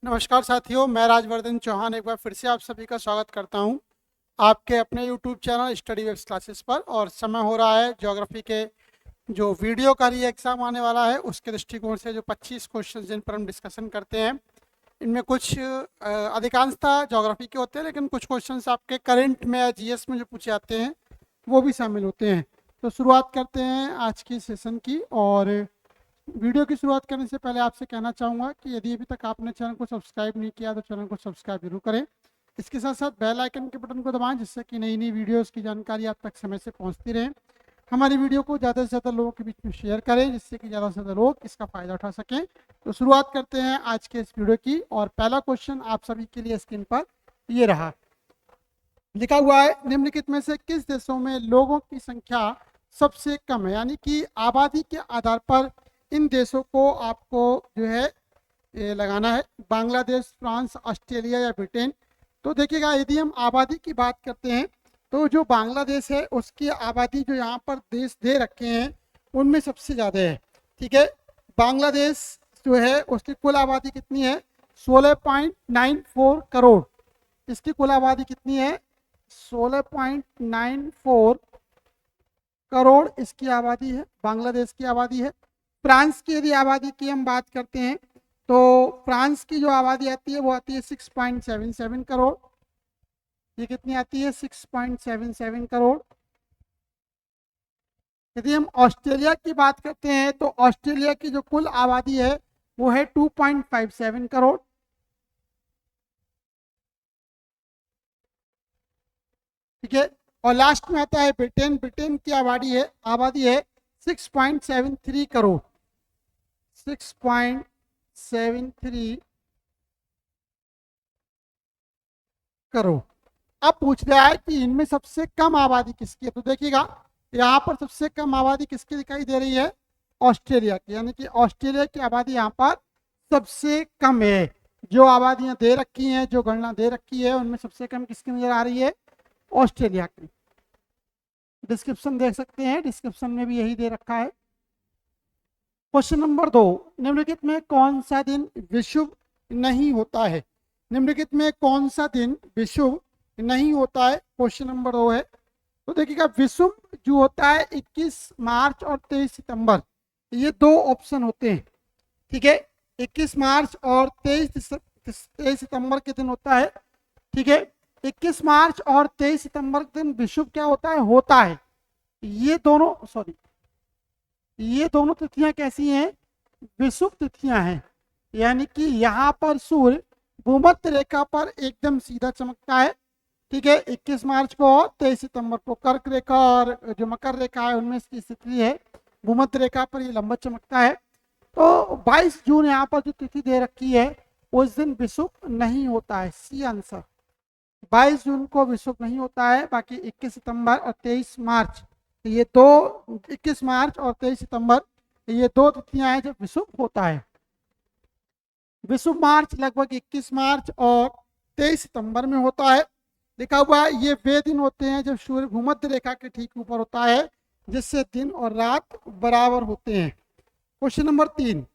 नमस्कार साथियों, मैं राजवर्धन चौहान एक बार फिर से आप सभी का स्वागत करता हूं आपके अपने YouTube channel study webs classes पर। और समय हो रहा है ज्योग्राफी के जो वीडियो का री एग्ज़ाम आने वाला है उसके दृष्टिकोण से जो 25 क्वेश्चन जिन पर हम डिस्कशन करते हैं, इनमें कुछ अधिकांशतः ज्योग्राफी के होते हैं, लेकिन कुछ क्वेश्चंस आपके करंट में या जीएस में जो पूछे जाते हैं वो भी शामिल होते हैं। तो शुरुआत करते हैं आज की सेशन की। और वीडियो की शुरुआत करने से पहले आपसे कहना चाहूँगा कि यदि अभी तक आपने चैनल को सब्सक्राइब नहीं किया तो चैनल को सब्सक्राइब जरूर करें। इसके साथ साथ बेल आइकन के बटन को दबाएं, जिससे कि नई नई वीडियोस की जानकारी आप तक समय से पहुंचती रहे। हमारी वीडियो को ज़्यादा से ज़्यादा लोगों के बीच में शेयर करें, जिससे कि ज़्यादा से ज़्यादा लोग इसका फ़ायदा उठा सकें। तो शुरुआत करते हैं आज के इस वीडियो की। और पहला क्वेश्चन आप सभी के लिए स्क्रीन पर ये रहा, लिखा हुआ है निम्नलिखित में से किस देशों में लोगों की संख्या सबसे कम है। यानी कि आबादी के आधार पर इन देशों को आपको जो है ये लगाना है, बांग्लादेश, फ्रांस, ऑस्ट्रेलिया या ब्रिटेन। तो देखिएगा, यदि हम आबादी की बात करते हैं तो जो बांग्लादेश है उसकी आबादी जो यहाँ पर देश दे रखे हैं उनमें सबसे ज़्यादा है। ठीक है, बांग्लादेश जो है उसकी कुल आबादी कितनी है? 16.94 करोड़। इसकी कुल आबादी कितनी है? 16.94 करोड़ इसकी आबादी है, बांग्लादेश की आबादी है। फ्रांस की यदि आबादी की हम बात करते हैं तो फ्रांस की जो आबादी आती है वो आती है 6.77 करोड़। ये कितनी आती है? 6.77 करोड़। यदि हम ऑस्ट्रेलिया की बात करते हैं तो ऑस्ट्रेलिया की जो कुल आबादी है वो है 2.57 करोड़। ठीक है, और लास्ट में आता है ब्रिटेन। ब्रिटेन की आबादी है 6.73 करोड़। 6.73 करोड़। अब पूछ रहा है कि इनमें सबसे कम आबादी किसकी है। तो देखिएगा, यहाँ पर सबसे कम आबादी किसकी दिखाई दे रही है? ऑस्ट्रेलिया की। यानी कि ऑस्ट्रेलिया की आबादी यहाँ पर सबसे कम है। जो आबादियां दे रखी हैं, जो गणना दे रखी है, उनमें सबसे कम किसकी नजर आ रही है? ऑस्ट्रेलिया की। डिस्क्रिप्शन देख सकते हैं, डिस्क्रिप्शन में भी यही दे रखा है। क्वेश्चन नंबर 2, निम्नलिखित में कौन सा दिन विषुव नहीं होता है? निम्नलिखित में कौन सा दिन विषुव नहीं होता है? क्वेश्चन नंबर 2 है। तो देखिएगा, विषुव जो होता है 21 मार्च और 23 सितंबर, ये दो ऑप्शन होते हैं। ठीक है, 21 मार्च और 23 सितंबर के दिन होता है। ठीक है, 21 मार्च और 23 सितंबर के दिन विषुव क्या होता है? होता है। ये दोनों तिथियां कैसी हैं? विषुव तिथियां हैं। यानी कि यहाँ पर सूर्य भूमध्य रेखा पर एकदम सीधा चमकता है। ठीक है, 21 मार्च को और 23 सितंबर को। कर्क रेखा और जो मकर रेखा है उनमें इसकी स्थिति है भूमध्य रेखा पर ये लंबा चमकता है। तो 22 जून यहाँ पर जो तिथि दे रखी है उस दिन विषुव नहीं होता है। सी आंसर, 22 जून को विषुव नहीं होता है। बाकी 21 सितंबर और 23 मार्च, ये दो 21 मार्च और 23 सितंबर ये दो तिथियां हैं जब विषुव होता है। विषुव मार्च लगभग 21 मार्च और 23 सितंबर में होता है। लिखा हुआ है ये वे दिन होते हैं जब सूर्य भूमध्य रेखा के ठीक ऊपर होता है, जिससे दिन और रात बराबर होते हैं। क्वेश्चन नंबर 3,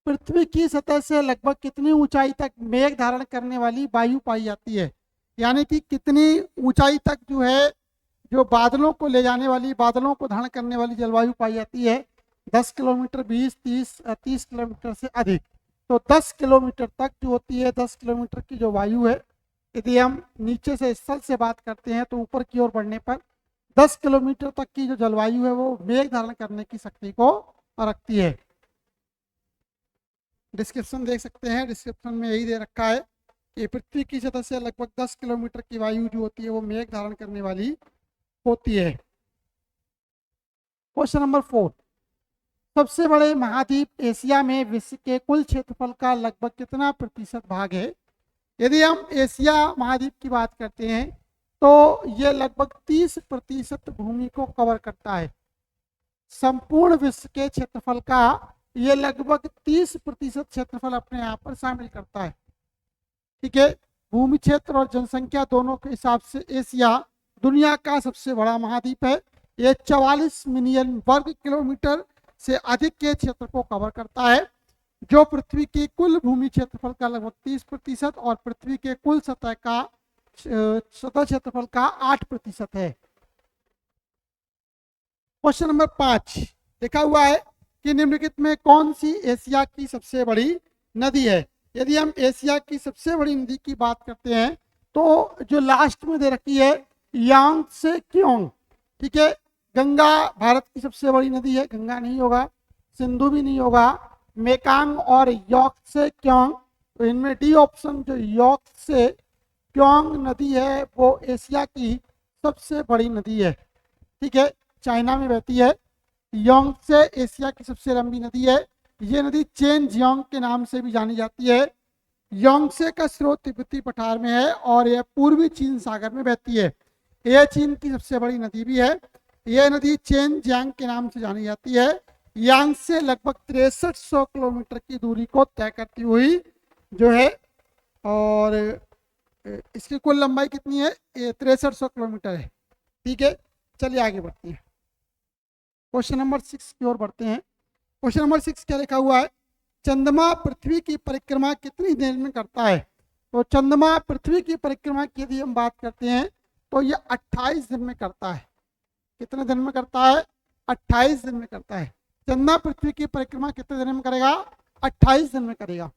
पृथ्वी की सतह से लगभग कितनी ऊंचाई तक मेघ धारण करने वाली वायु पाई जाती है? यानी कि कितनी ऊंचाई तक जो है जो बादलों को ले जाने वाली, बादलों को धारण करने वाली जलवायु पाई जाती है? 10 किलोमीटर, 20, 30 किलोमीटर से अधिक। तो 10 किलोमीटर तक जो होती है, 10 किलोमीटर की जो वायु है, यदि हम नीचे से स्थल से बात करते हैं तो ऊपर की ओर बढ़ने पर 10 किलोमीटर तक की जो जलवायु है वो मेघ धारण करने की शक्ति को रखती है। डिस्क्रिप्शन देख सकते हैं, डिस्क्रिप्शन में यही दे रखा है कि पृथ्वी की सतह से लगभग 10 किलोमीटर की वायु जो होती है वो मेघ धारण करने वाली होती है। क्वेश्चन नंबर 4, सबसे बड़े महाद्वीप एशिया में विश्व के कुल क्षेत्रफल का लगभग कितना प्रतिशत भाग है? यदि हम एशिया महाद्वीप की बात करते हैं तो यह लगभग 30% भूमि को कवर करता है। संपूर्ण विश्व के क्षेत्रफल का ये लगभग 30% क्षेत्रफल अपने यहाँ पर शामिल करता है। ठीक है, भूमि क्षेत्र और जनसंख्या दोनों के हिसाब से एशिया दुनिया का सबसे बड़ा महाद्वीप है। ये 44 मिलियन वर्ग किलोमीटर से अधिक के क्षेत्र को कवर करता है, जो पृथ्वी की कुल भूमि क्षेत्रफल का लगभग 30% और पृथ्वी के कुल सतह क्षेत्रफल का 8% है। क्वेश्चन नंबर 5 लिखा हुआ है कि निम्नलिखित में कौन सी एशिया की सबसे बड़ी नदी है। यदि हम एशिया की सबसे बड़ी नदी की बात करते हैं तो जो लास्ट में दे रखी है यांगत्से क्योंग, ठीक है। गंगा भारत की सबसे बड़ी नदी है, गंगा नहीं होगा, सिंधु भी नहीं होगा, मेकांग और यॉक्से क्योंग, तो इनमें डी ऑप्शन जो यॉक्से क्योंग नदी है वो एशिया की सबसे बड़ी नदी है, ठीक है। चाइना में बहती है। योंगसे एशिया की सबसे लंबी नदी है। ये नदी चेनजियांग के नाम से भी जानी जाती है। योंगसे का स्रोत तिब्बती पठार में है और यह पूर्वी चीन सागर में बहती है। यह चीन की सबसे बड़ी नदी भी है। यह नदी चेनजियांग के नाम से जानी जाती है। यांग से लगभग 6300 किलोमीटर की दूरी को तय करती हुई जो है, और इसकी कुल लंबाई कितनी है, 6300 किलोमीटर है, ठीक है। चलिए आगे बढ़ते हैं, क्वेश्चन नंबर 6 की ओर बढ़ते हैं। क्वेश्चन नंबर 6 क्या लिखा हुआ है, चंद्रमा पृथ्वी की परिक्रमा कितनी देर में करता है। तो चंद्रमा पृथ्वी की परिक्रमा की यदि हम बात करते हैं तो ये 28 दिन में करता है। कितने दिन में करता है, 28 दिन में करता है। चंद्रमा पृथ्वी की परिक्रमा कितने दिन में करेगा, 28 दिन में करेगा।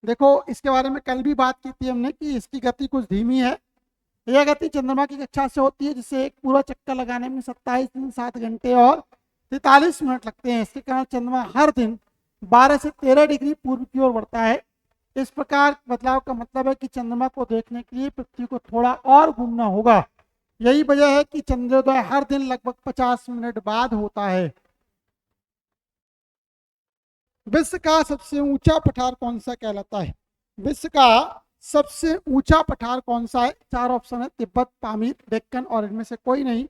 देखो इसके बारे में कल भी बात की थी हमने कि इसकी गति कुछ धीमी है। यह गति चंद्रमा की कक्षा से होती है, जिसे एक पूरा चक्कर लगाने में 27 दिन 7 घंटे और 43 मिनट लगते हैं। इसके कारण चंद्रमा हर दिन 12 से 13 डिग्री पूर्व की ओर बढ़ता है। इस प्रकार बदलाव का मतलब है कि चंद्रमा को देखने के लिए पृथ्वी को थोड़ा और घूमना होगा। यही वजह है कि चंद्रोदय हर दिन लगभग 50 मिनट बाद होता है। विश्व का सबसे ऊंचा पठार कौन सा कहलाता है। विश्व का सबसे ऊंचा पठार कौन सा है, 4 ऑप्शन है, तिब्बत, पामीर, डेक्कन और इनमें से कोई नहीं।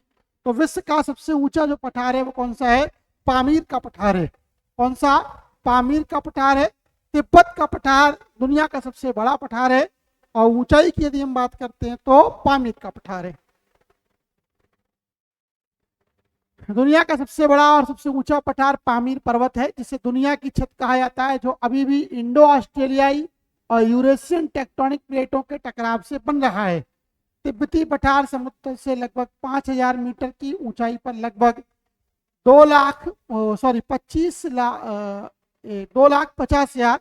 तो विश्व का सबसे ऊंचा जो पठार है वो कौन सा है, पामीर का पठार है। कौन सा, पामीर का पठार है। तिब्बत का पठार दुनिया का सबसे बड़ा पठार है और ऊंचाई की यदि हम बात करते हैं तो पामीर का पठार है। दुनिया का सबसे बड़ा और सबसे ऊंचा पठार पामीर पर्वत है, जिसे दुनिया की छत कहा जाता है, जो अभी भी इंडो ऑस्ट्रेलियाई और यूरेशियन टेक्टोनिक प्लेटों के टकराव से बन रहा है। तिब्बती पठार समुद्र से लगभग 5000 मीटर की ऊंचाई पर लगभग 2,50,000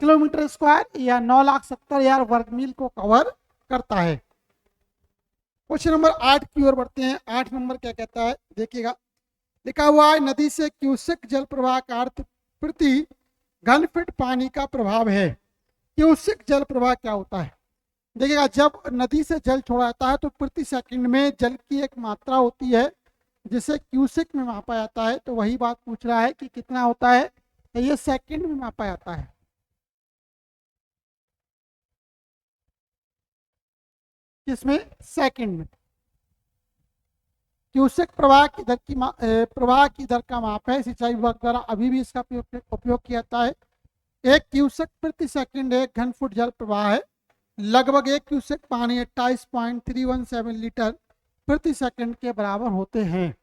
किलोमीटर स्क्वायर या 9,70,000 वर्ग मील को कवर करता है। क्वेश्चन नंबर 8 की ओर बढ़ते हैं। 8 नंबर क्या कहता है, देखिएगा, लिखा हुआ है नदी से क्यूसेक जल प्रवाह का अर्थ प्रति घन फीट पानी का प्रभाव है। क्यूसेक जल प्रवाह क्या होता है, देखिएगा, जब नदी से जल छोड़ा जाता है तो प्रति सेकंड में जल की एक मात्रा होती है जिसे क्यूसेक में मापा जाता है। तो वही बात पूछ रहा है कि कितना होता है, तो ये सेकंड में मापा जाता है। किसमें, सेकंड में। क्यूसेक प्रवाह की दर का माप है। सिंचाई विभाग द्वारा अभी भी इसका उपयोग किया जाता है। 1 क्यूसेक प्रति सेकंड 1 घन फुट जल प्रवाह है। लगभग 1 क्यूसेक पानी 28.317 लीटर प्रति सेकंड के बराबर होते हैं।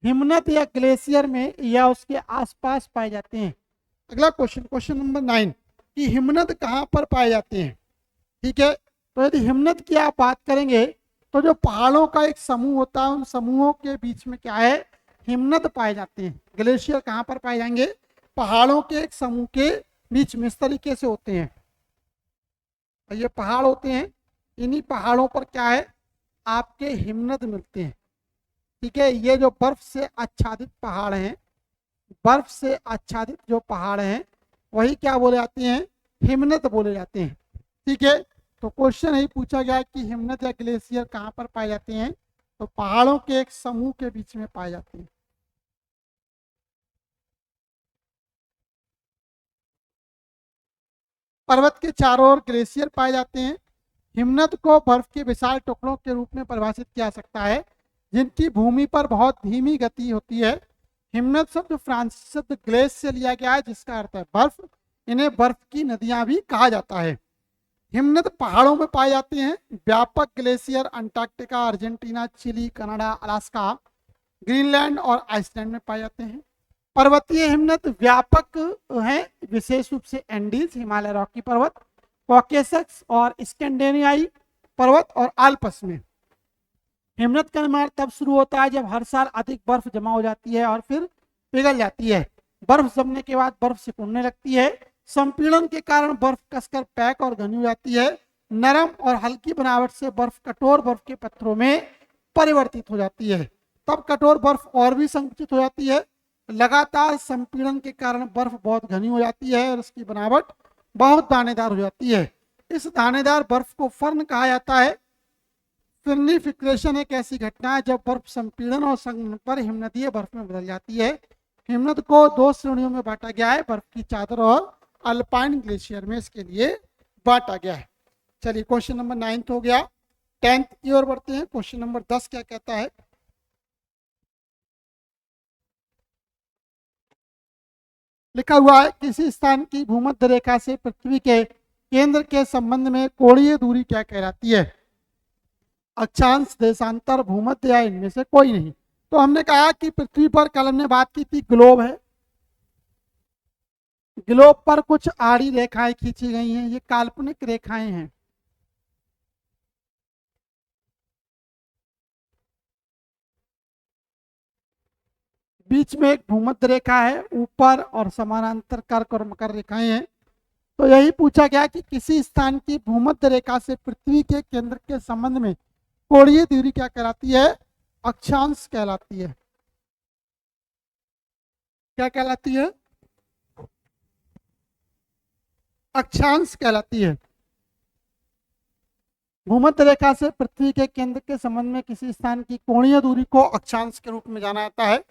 हिमनद या ग्लेशियर में या उसके आसपास पाए जाते हैं। अगला क्वेश्चन, क्वेश्चन नंबर 9 कि हिमनद कहाँ पर पाए जाते हैं, ठीक है। तो यदि हिमनद की आप बात करेंगे तो जो पहाड़ों का एक समूह होता है, उन समूहों के बीच में क्या है, हिमनद पाए जाते हैं। ग्लेशियर कहाँ पर पाए जाएंगे, पहाड़ों के एक समूह के बीच में, इस तरीके से होते हैं। ये पहाड़ होते हैं, इन्हीं पहाड़ों पर क्या है, आपके हिमनद मिलते हैं, ठीक है। ये जो बर्फ से आच्छादित पहाड़ हैं, बर्फ से आच्छादित जो पहाड़ हैं वही क्या बोले जाते हैं, हिमनद बोले जाते हैं, ठीक है। तो क्वेश्चन यही पूछा गया कि हिमनद या ग्लेशियर कहाँ पर पाए जाते हैं, तो पहाड़ों के एक समूह के बीच में पाए जाते हैं। पर्वत के चारों ओर ग्लेशियर पाए जाते हैं। हिमनद को बर्फ के विशाल टुकड़ों के रूप में परिभाषित किया सकता है, जिनकी भूमि पर बहुत धीमी गति होती है। हिमनद शब्द फ्रांसीसी शब्द ग्लेस से लिया गया है, जिसका अर्थ है बर्फ। इन्हें बर्फ की नदियां भी कहा जाता है। हिमनद पहाड़ों में पाए जाते हैं। व्यापक glacier Antarctica, Argentina, Chile, Canada, Alaska, Greenland और आइसलैंड में पाए जाते हैं। पर्वतीय हिमनद व्यापक हैं, विशेष रूप से एंडीज, हिमालय, रॉकी पर्वत, कॉकेसस और स्कैंडिनेवियाई पर्वत और आल्प्स में। हिमनद का निर्माण तब शुरू होता है जब हर साल अधिक बर्फ जमा हो जाती है और फिर पिघल जाती है। बर्फ जमने के बाद बर्फ सिकुड़ने लगती है। संपीड़न के कारण बर्फ कसकर पैक और घनी हो जाती है। नरम और हल्की बनावट से बर्फ कठोर बर्फ के पत्थरों में परिवर्तित हो जाती है। तब कठोर बर्फ और भी संकुचित हो जाती है। लगातार संपीड़न के कारण बर्फ बहुत घनी हो जाती है और उसकी बनावट बहुत दानेदार हो जाती है। इस दानेदार बर्फ को फर्न कहा जाता है। फिर्निफिकेशन एक ऐसी घटना है जब बर्फ संपीड़न और संघनन पर हिमनदीय बर्फ में बदल जाती है। हिमनद को दो श्रेणियों में बांटा गया है, बर्फ की चादर और अल्पाइन ग्लेशियर में इसके लिए बांटा गया है। चलिए क्वेश्चन नंबर 9 हो गया। 10th की ओर बढ़ते हैं। क्वेश्चन नंबर 10 क्या कहता है? लिखा हुआ है किसी स्थान की भूमध्य रेखा से पृथ्वी के केंद्र के संबंध में कोणीय दूरी क्या कहलाती है? अक्षांश, देशांतर, भूमध्य या इनमें से कोई नहीं। तो हमने कहा कि पृथ्वी पर कल हमने बात की थी ग्लोब है। ग्लोब पर कुछ आड़ी रेखाएं खींची गई हैं, ये काल्पनिक रेखाएं हैं। बीच में एक भूमध्य रेखा है, ऊपर और समानांतर कर्क और मकर रेखाएं हैं। तो यही पूछा गया कि किसी स्थान की भूमध्य रेखा से पृथ्वी के केंद्र के संबंध में कोणीय दूरी क्या कहलाती है? अक्षांश कहलाती है। क्या कहलाती है? अक्षांश कहलाती है। भूमध्य रेखा से पृथ्वी के केंद्र के संबंध में किसी स्थान की कोणीय दूरी को अक्षांश के रूप में जाना जाता है।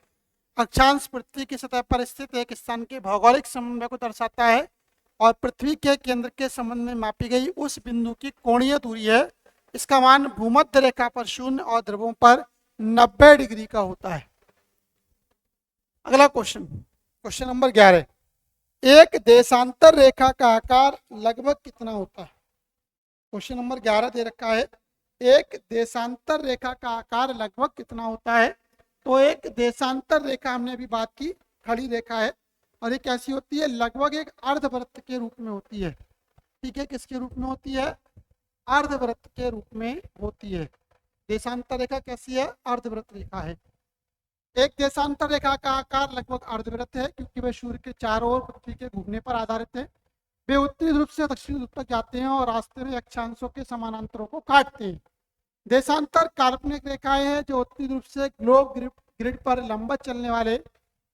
अक्षांश पृथ्वी की सतह पर स्थित एक स्थान के भौगोलिक समन्वय को दर्शाता है और पृथ्वी के केंद्र के संबंध में मापी गई उस बिंदु की कोणीय दूरी है। इसका मान भूमध्य रेखा पर 0 और ध्रुवों पर 90 डिग्री का होता है। अगला क्वेश्चन, क्वेश्चन नंबर 11। एक देशांतर रेखा का आकार लगभग कितना होता है? क्वेश्चन नंबर 11 दे रखा है, एक देशांतर रेखा का आकार लगभग कितना होता है? तो एक देशांतर रेखा हमने अभी बात की, खड़ी रेखा है और ये कैसी होती है? लगभग एक अर्धवृत्त के रूप में होती है। ठीक है, किसके रूप में होती है? अर्धवृत्त के रूप में होती है। देशांतर रेखा कैसी है? अर्धवृत्त रेखा है। एक देशांतर रेखा का आकार लगभग अर्धवृत्त है क्योंकि वे सूर्य के चारों ओर पृथ्वी के घूमने पर आधारित है। वे उत्तरी ध्रुव से दक्षिणी ध्रुव तक जाते हैं और रास्ते में अक्षांशों के समानांतरों को काटते हैं। देशांतर काल्पनिक रेखाएं हैं जो उत्तरी ध्रुव से ग्लोब ग्रिड पर लंबा चलने वाले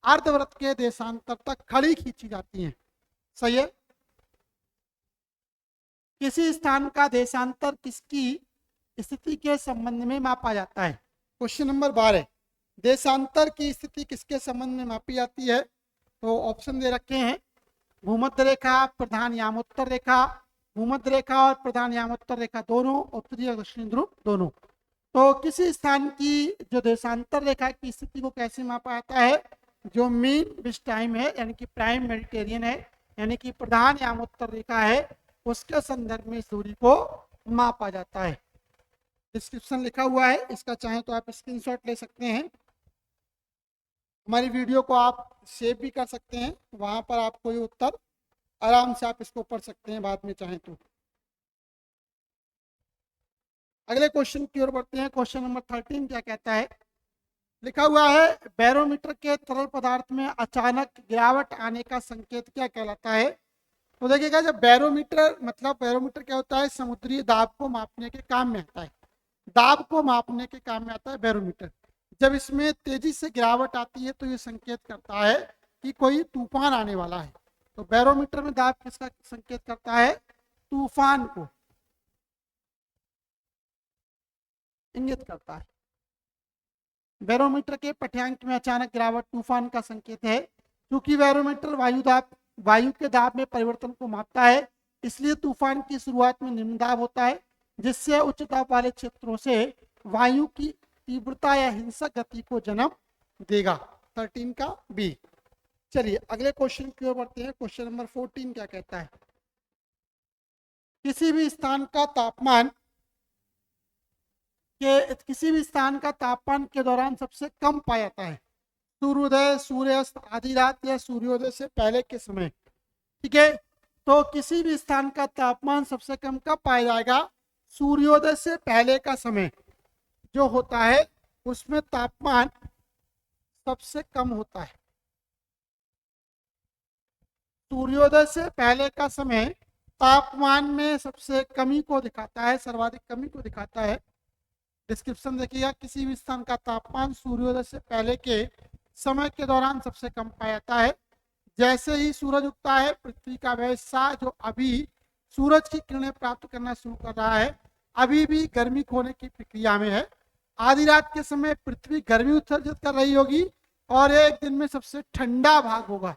अर्धवृत्त के देशांतर तक खड़ी खींची जाती हैं। सही है। किसी स्थान का देशांतर किसकी स्थिति के संबंध में मापा जाता है? Question number 12। देशांतर की स्थिति किसके संबंध में मापी जाती है? तो ऑप्शन दे रखे हैं, भूमध्य रेखा, प्रधान यामोत्तर रेखा, भूमध्य रेखा और प्रधान यामोत्तर रेखा दोनों, उत्तरी और दक्षिणी ध्रुव दोनों। तो किसी स्थान की जो देशांतर रेखा की स्थिति को कैसे मापा जाता है? जो मीन विच टाइम है यानी कि प्राइम मेडिटेरियन है यानी कि प्रधान यामोत्तर रेखा है, उसके संदर्भ में इस दूरी को मापा जाता है। डिस्क्रिप्शन लिखा हुआ है, इसका चाहे तो आप स्क्रीनशॉट ले सकते हैं। हमारी वीडियो को आप सेव भी कर सकते हैं, वहां पर आपको ये उत्तर आराम से आप इसको पढ़ सकते हैं बाद में चाहें तो। अगले क्वेश्चन की ओर बढ़ते हैं। क्वेश्चन नंबर 13 क्या कहता है? लिखा हुआ है, बैरोमीटर के तरल पदार्थ में अचानक गिरावट आने का संकेत क्या कहलाता है? तो देखिएगा, जब बैरोमीटर मतलब बैरोमीटर क्या होता है? समुद्री दाब को मापने के काम में आता है। दाब को मापने के काम में आता है बैरोमीटर। जब इसमें तेजी से गिरावट आती है तो ये संकेत करता है कि कोई तूफान आने वाला है। तो बैरोमीटर में दाब किसका संकेत करता है? तूफान को इंगित करता है। बैरोमीटर के पाठ्यांक में अचानक गिरावट तूफान का संकेत है। क्योंकि बैरोमीटर वायु के दाब में परिवर्तन को मापता है, इसलिए तूफान की शुरुआत में निम्न दाब होता है जिससे उच्च दाब वाले क्षेत्रों से वायु की तीव्रता या हिंसक गति को जन्म देगा। 13 का बी। चलिए अगले क्वेश्चन की ओर बढ़ते हैं। क्वेश्चन नंबर 14 क्या कहता है? किसी भी स्थान का तापमान के दौरान सबसे कम पाया जाता है? सूर्योदय, सूर्यास्त, आधी रात या सूर्योदय से पहले के समय। ठीक है, तो किसी भी स्थान का तापमान सबसे कम कब पाया जाएगा? सूर्योदय से पहले का समय जो होता है उसमें तापमान सबसे कम होता है। सूर्योदय से पहले का समय तापमान में सबसे कमी को दिखाता है, सर्वाधिक कमी को दिखाता है। डिस्क्रिप्शन देखिएगा, किसी भी स्थान का तापमान सूर्योदय से पहले के समय के दौरान सबसे कम पाया जाता है। जैसे ही सूरज उगता है, पृथ्वी का वह हिस्सा जो अभी सूरज की किरणें प्राप्त करना शुरू कर रहा है अभी भी गर्मी खोने की प्रक्रिया में है। आधी रात के समय पृथ्वी गर्मी उत्सर्जित कर रही होगी और एक दिन में सबसे ठंडा भाग होगा।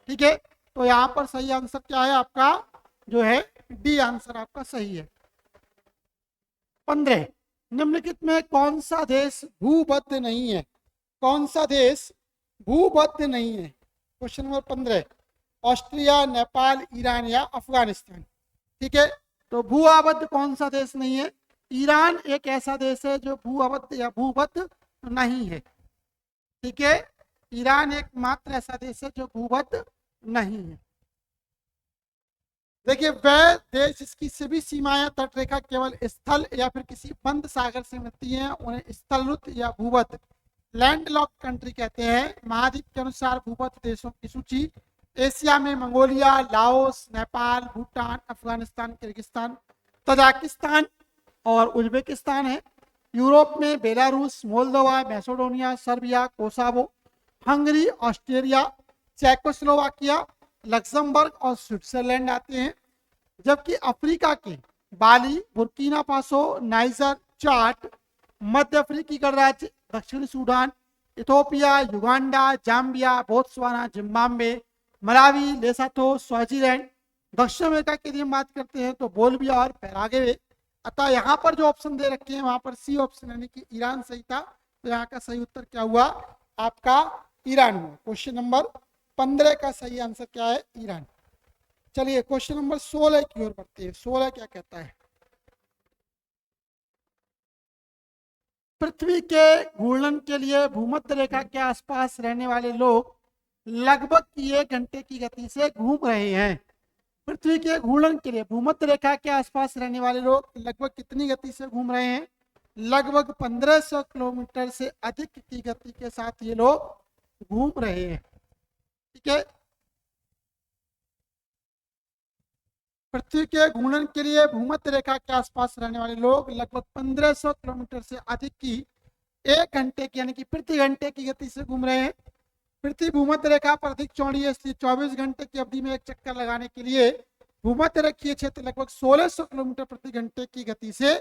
ठीक है, तो यहाँ पर सही आंसर क्या है आपका? जो है डी आंसर आपका सही है। 15, निम्नलिखित में कौन सा देश भूबद्ध नहीं है? कौन सा देश भूबद्ध नहीं है? Question number 15, Austria, Nepal, Iran या अफगानिस्तान। ठीक है, तो भू आबद्ध कौन सा देश नहीं है? ईरान एक ऐसा देश है जो भू आबद्ध या भूबद्ध नहीं है। ठीक है, ईरान एकमात्र ऐसा देश है जो भूबद्ध नहीं है। देखिए, वह देश जिसकी सभी सीमाएं तटरेखा केवल स्थल या फिर किसी बंद सागर से मिलती हैं उन्हें स्थलरुद्ध या भूबद्ध लैंडलॉक कंट्री कहते हैं। महाद्वीप के अनुसार भूबद्ध देशों की सूची: एशिया में Mongolia, Laos, Nepal, Bhutan, Afghanistan, Kyrgyzstan, Tajikistan और उज्बेकिस्तान है। यूरोप में Belarus, Moldova, Macedonia, Serbia, Kosovo, Hungary, Australia, Czechoslovakia, Luxembourg और स्विट्जरलैंड आते हैं। जबकि अफ्रीका के Bali, Burkina Faso, Niger, Chad, मध्य अफ्रीकी गणराज्य, दक्षिणी Sudan, Ethiopia, Uganda, Zambia, Botswana, Zimbabwe, Malawi, Lesotho, Swaziland. दक्षिण अमेरिका की यदि हम बात करते हैं तो बोल्विया और पैराग्वे। अतः यहाँ पर जो ऑप्शन दे रखे हैं वहां पर सी ऑप्शन यानी कि ईरान सही था। तो यहाँ का सही उत्तर क्या हुआ? आपका ईरान हुआ। क्वेश्चन नंबर 15 का सही आंसर क्या है? ईरान। चलिए क्वेश्चन नंबर 16 की ओर बढ़ते हैं। 16 क्या कहता है? पृथ्वी के घूर्णन के लिए भूमध्य रेखा के आसपास रहने वाले लोग लगभग 1 घंटे की गति से घूम रहे हैं। पृथ्वी के घूर्णन के लिए भूमध्य रेखा के आसपास रहने वाले लोग लगभग कितनी गति से घूम रहे हैं? लगभग 1500 किलोमीटर से अधिक की गति के साथ ये लोग घूम रहे हैं। ठीक है, पृथ्वी के घूर्णन के लिए भूमध्य रेखा के आसपास रहने वाले लोग लगभग 1500 किलोमीटर से अधिक की 1 घंटे की यानी कि प्रति घंटे की गति से घूम रहे हैं। पृथ्वी भूमध्य रेखा पर अधिक चौड़ी है, इसलिए 24 घंटे की अवधि में एक चक्कर लगाने के लिए भूमध्य रेखीय क्षेत्र लगभग 1600 किलोमीटर प्रति घंटे की गति से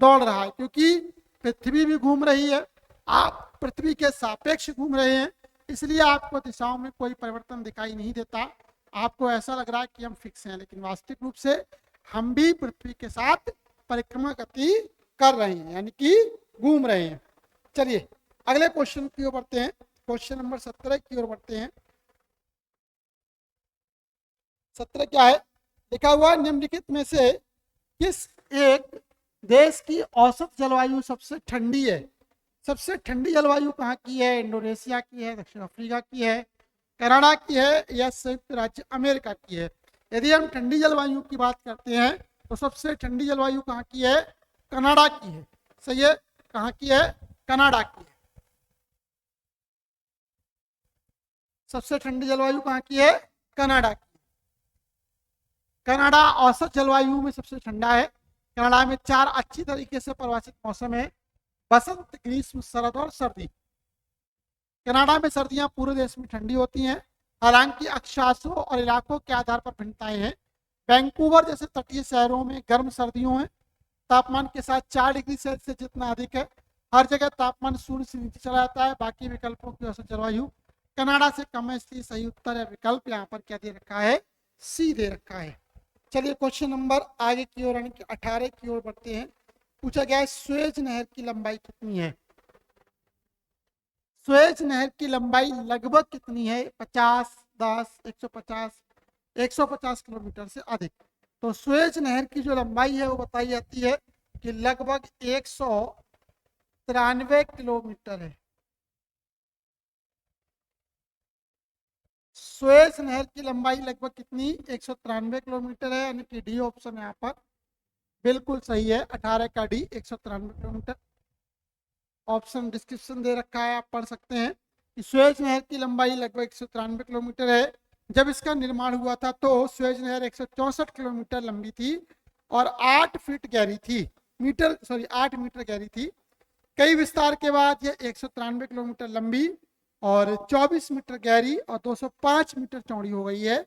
दौड़ रहा है। क्योंकि पृथ्वी भी घूम रही है, आप पृथ्वी के सापेक्ष घूम रहे हैं, इसलिए आपको दिशाओं में कोई परिवर्तन दिखाई नहीं देता। आपको ऐसा लग रहा है कि हम फिक्स हैं, लेकिन वास्तविक रूप से हम भी पृथ्वी के साथ परिक्रमा गति कर रहे हैं, यानी कि घूम रहे हैं। चलिए अगले क्वेश्चन की ओर बढ़ते हैं। क्वेश्चन नंबर 17 की ओर बढ़ते हैं। 17 क्या है? लिखा हुआ निम्नलिखित में से किस एक देश की औसत जलवायु सबसे ठंडी है? सबसे ठंडी जलवायु कहाँ की है? इंडोनेशिया की है, दक्षिण अफ्रीका की है, कनाडा की है या संयुक्त राज्य अमेरिका की है? यदि हम ठंडी जलवायु की बात करते हैं तो सबसे ठंडी जलवायु कहाँ की है? कनाडा की है। सही है, कहाँ की है? कनाडा की है। सबसे ठंडी जलवायु कहाँ की है? कनाडा की। कनाडा औसत जलवायु में सबसे ठंडा है। कनाडा में 4 अच्छी तरीके से परिभाषित मौसम है: बसंत, ग्रीष्म, शरद और सर्दी। कनाडा में सर्दियां पूरे देश में ठंडी होती हैं, हालांकि अक्षांशों और इलाकों के आधार पर भिन्नताएं हैं। वैंकूवर जैसे तटीय शहरों में गर्म सर्दियों में तापमान के साथ 4 डिग्री सेल्सियस जितना अधिक है। हर जगह तापमान शून्य से नीचे चला जाता है। बाकी विकल्पों की औसत जलवायु कनाडा से कम है, इसलिए सही उत्तर है विकल्प यहाँ पर क्या दे रखा है? सी दे रखा है। चलिए क्वेश्चन नंबर आगे की ओर यानी कि 18 की ओर बढ़ते हैं। पूछा गया है सुएज नहर की लंबाई कितनी है? सुएज नहर की लंबाई लगभग कितनी है? 50, 10, 150, 150 किलोमीटर से अधिक। तो सुएज नहर की जो लंबाई है वो बताई जाती है कि लगभग 193 किलोमीटर है। सुएज नहर की लंबाई लगभग कितनी, 193 किलोमीटर है, यानी कि डी ऑप्शन यहाँ पर बिल्कुल सही है। 18 का डी 193 किलोमीटर। ऑप्शन डिस्क्रिप्शन दे रखा है, आप पढ़ सकते हैं कि सुएज नहर की लंबाई लगभग 193 किलोमीटर है। जब इसका निर्माण हुआ था तो सुएज नहर 164 किलोमीटर लंबी थी और 8 फीट गहरी थी, 8 मीटर गहरी थी। कई विस्तार के बाद यह 193 किलोमीटर लंबी और 24 मीटर गहरी और 205 मीटर चौड़ी हो गई है।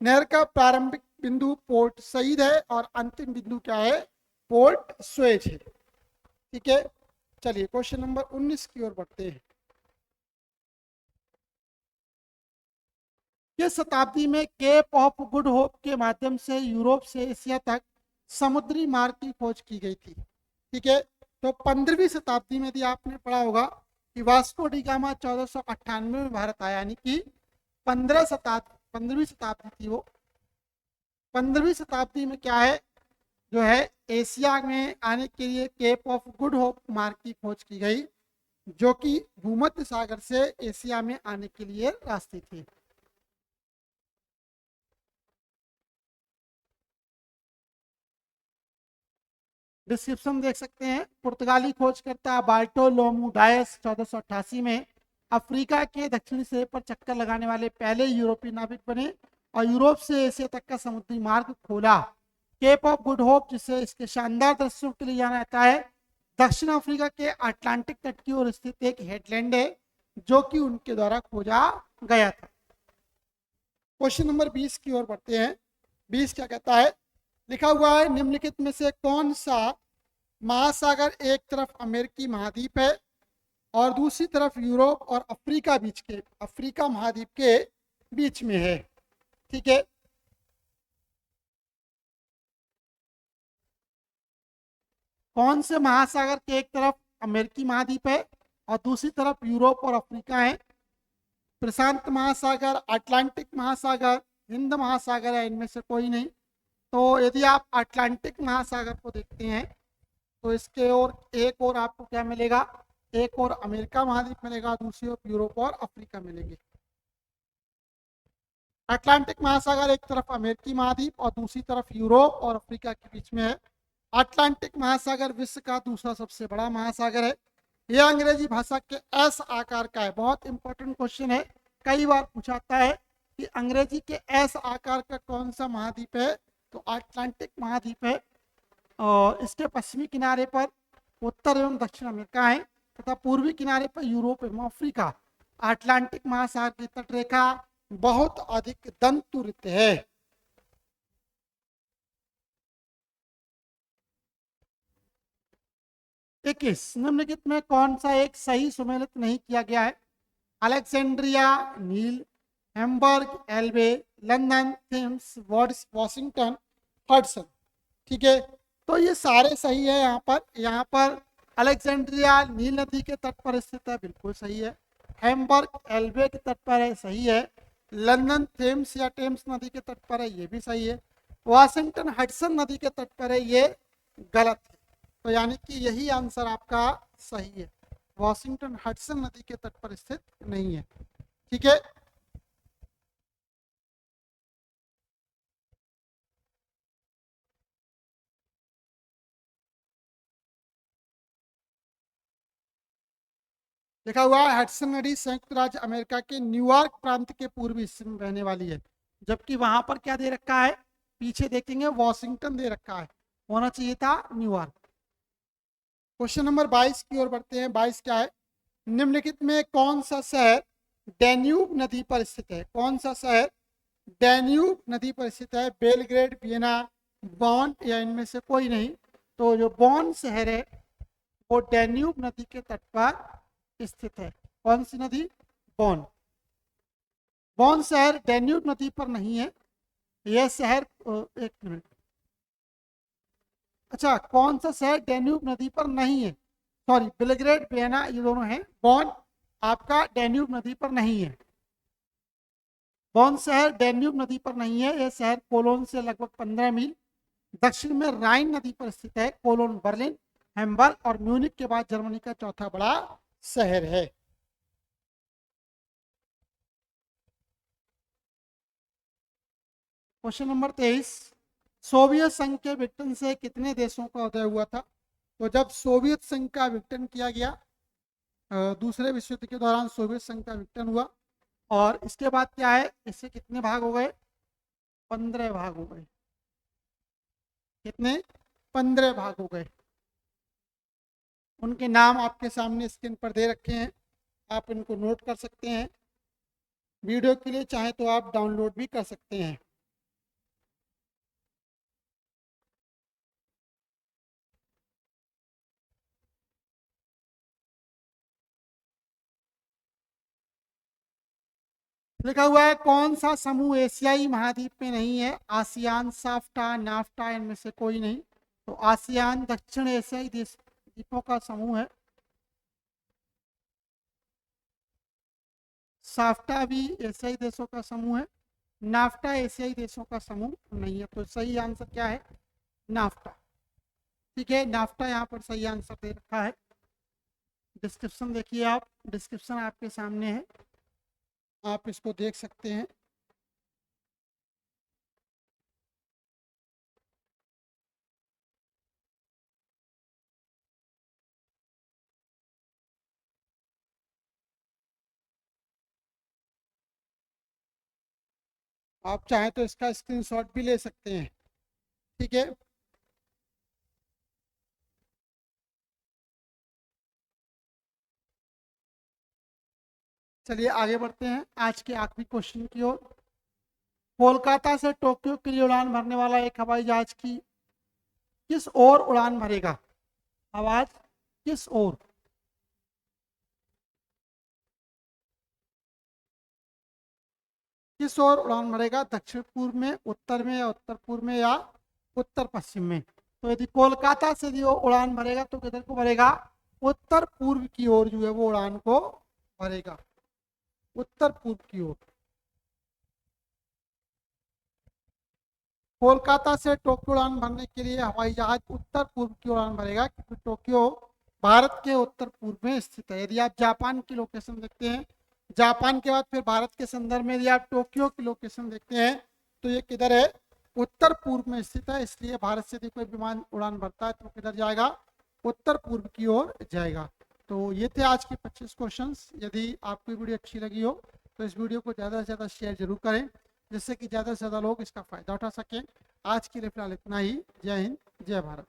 नहर का प्रारंभिक बिंदु पोर्ट सईद है और अंतिम बिंदु क्या है, पोर्ट सुएज है। ठीक है, चलिए क्वेश्चन नंबर 19 की ओर बढ़ते हैं। किस शताब्दी में केप ऑफ गुड होप के माध्यम से यूरोप से एशिया तक समुद्री मार्ग की खोज की गई थी? ठीक है, तो 15वीं शताब्दी में यदि आपने पढ़ा होगा कि वास्को डी गामा 1498 में भारत आया, यानी कि 15वीं शताब्दी थी वो। 15वीं शताब्दी में क्या है, जो है एशिया में आने के लिए केप ऑफ गुड होप मार्ग की खोज की गई, जो कि भूमध्य सागर से एशिया में आने के लिए रास्ते थे। डिस्क्रिप्शन देख सकते हैं। पुर्तगाली खोजकर्ता बार्टोलोमू डायस 1488 में अफ्रीका के दक्षिणी सिरे पर चक्कर लगाने वाले पहले यूरोपीय नाविक बने और यूरोप से एशिया तक का समुद्री मार्ग खोला। केप ऑफ गुड होप, जिसे इसके शानदार दृश्यों के लिए जाना जाता है, दक्षिण अफ्रीका के अटलांटिक तट की ओर स्थित एक हेडलैंड है जो कि उनके द्वारा खोजा गया था। क्वेश्चन नंबर 20 की ओर बढ़ते हैं। 20 क्या कहता है, लिखा हुआ है निम्नलिखित में से कौन सा महासागर एक तरफ अमेरिकी महाद्वीप है और दूसरी तरफ यूरोप और अफ्रीका महाद्वीप के बीच में है? ठीक है, कौन से महासागर के एक तरफ अमेरिकी महाद्वीप है और दूसरी तरफ यूरोप और अफ्रीका है? प्रशांत महासागर, अटलांटिक महासागर, हिंद महासागर है, इनमें से कोई नहीं। तो यदि आप अटलांटिक महासागर को देखते हैं तो इसके और एक और आपको क्या मिलेगा, एक और अमेरिका महाद्वीप मिलेगा, दूसरी ओर यूरोप और अफ्रीका मिलेंगे। अटलांटिक महासागर एक तरफ अमेरिकी महाद्वीप और दूसरी तरफ यूरोप और अफ्रीका के बीच में है। अटलांटिक महासागर विश्व का दूसरा सबसे बड़ा महासागर है। यह अंग्रेजी भाषा के एस आकार का है। बहुत इंपॉर्टेंट क्वेश्चन है, कई बार पूछाता है कि अंग्रेजी के एस आकार का कौन सा महाद्वीप है, तो अटलांटिक महाद्वीप है। और इसके पश्चिमी किनारे पर उत्तर एवं दक्षिण अमेरिका है तथा पूर्वी किनारे पर यूरोप एवं अफ्रीका। अटलांटिक महासागर की तटरेखा बहुत अधिक दंतुरित है। इक्कीस, निम्नलिखित में कौन सा एक सही सुमेलित नहीं किया गया है? अलेक्जेंड्रिया, नील, Hamburg, एल्बे, London, Thames, Washington, Hudson. ठीक है, तो ये सारे सही है। यहाँ पर अलेक्जेंड्रिया नील नदी के तट पर स्थित है, बिल्कुल सही है। हैम्बर्ग एल्बे के तट पर है, सही है। लंदन थेम्स या टेम्स नदी के तट पर है, ये भी सही है। वॉशिंगटन हडसन नदी के तट पर है, ये गलत है। तो यानी कि यही आंसर आपका सही है, वॉशिंगटन हडसन नदी के तट पर स्थित नहीं है। ठीक है, लिखा हुआ है हडसन नदी संयुक्त राज्य अमेरिका के न्यूयॉर्क प्रांत के पूर्वी हिस्से में बहने वाली है, जबकि वहां पर क्या दे रखा है, पीछे देखेंगे वॉशिंगटन दे रखा है, होना चाहिए था न्यूयॉर्क। क्वेश्चन नंबर 22 की ओर बढ़ते हैं। 22 क्या है, निम्नलिखित में कौन सा शहर डैन्यूब नदी पर स्थित है? कौन सा शहर डैन्यूब नदी पर स्थित है? बेलग्रेड, वियना, बॉन या इनमें से कोई नहीं। तो जो बॉन शहर है वो डैन्यूब नदी के तट पर स्थित है। कौन सी नदी? बॉन। बॉन शहर डैन्यूब नदी पर नहीं है। यह शहर एक मिनट, अच्छा, कौन सा शहर डैन्यूब नदी पर नहीं है? सॉरी, बेलग्रेड, वियना ये दोनों हैं। बॉन आपका डैन्यूब नदी पर नहीं है। बॉन शहर डैन्यूब नदी पर नहीं है, यह शहर कोलोन से लगभग 15 मील दक्षिण में राइन नदी पर स्थित है। कोलोन बर्लिन, हैम्बर्ग और म्यूनिक के बाद जर्मनी का चौथा बड़ा शहर है। क्वेश्चन नंबर 23, सोवियत संघ के विघटन से कितने देशों का उदय हुआ था? तो जब सोवियत संघ का विघटन किया गया, दूसरे विश्व युद्ध के दौरान सोवियत संघ का विघटन हुआ और इसके बाद क्या है, इससे कितने भाग हो गए? 15 भाग हो गए। कितने? 15 भाग हो गए। उनके नाम आपके सामने स्क्रीन पर दे रखे हैं, आप इनको नोट कर सकते हैं। वीडियो के लिए चाहे तो आप डाउनलोड भी कर सकते हैं। लिखा हुआ है कौन सा समूह एशियाई महाद्वीप में नहीं है? आसियान, साफ्टा, नाफ्टा, इनमें से कोई नहीं। तो आसियान दक्षिण एशियाई देश द्वीपों का समूह है। साफ्टा भी एशियाई देशों का समूह है। नाफ्टा एशियाई देशों का समूह नहीं है। तो सही आंसर क्या है? नाफ्टा। ठीक है, नाफ्टा यहाँ पर सही आंसर दे रखा है। डिस्क्रिप्शन देखिए आप, डिस्क्रिप्शन आपके सामने है, आप इसको देख सकते हैं। आप चाहें तो इसका स्क्रीनशॉट भी ले सकते हैं। ठीक है, चलिए आगे बढ़ते हैं आज के आखिरी क्वेश्चन की ओर। कोलकाता से टोक्यो के लिए उड़ान भरने वाला एक हवाई जहाज की किस ओर उड़ान भरेगा? आवाज, किस ओर? किस ओर उड़ान भरेगा? दक्षिण पूर्व में, उत्तर में या उत्तर पूर्व में या उत्तर पश्चिम में? तो यदि कोलकाता से जो उड़ान भरेगा तो किधर को भरेगा? उत्तर पूर्व की ओर जो है वो उड़ान को भरेगा, उत्तर पूर्व की ओर। कोलकाता से टोक्यो उड़ान भरने के लिए हवाई जहाज उत्तर पूर्व की उड़ान भरेगा, क्योंकि टोक्यो भारत के उत्तर पूर्व में स्थित है। यदि आप जापान की लोकेशन देखते हैं, जापान के बाद फिर भारत के संदर्भ में यदि आप टोक्यो की लोकेशन देखते हैं तो ये किधर है? उत्तर पूर्व में स्थित है। इसलिए भारत से यदि कोई विमान उड़ान भरता है तो किधर जाएगा? उत्तर पूर्व की ओर जाएगा। तो ये थे आज के 25 क्वेश्चंस। यदि आपको वीडियो अच्छी लगी हो तो इस वीडियो को ज़्यादा से ज़्यादा शेयर जरूर करें, जिससे कि ज़्यादा से ज़्यादा लोग इसका फ़ायदा उठा सकें। आज के लिए फिलहाल इतना ही। जय हिंद, जय भारत।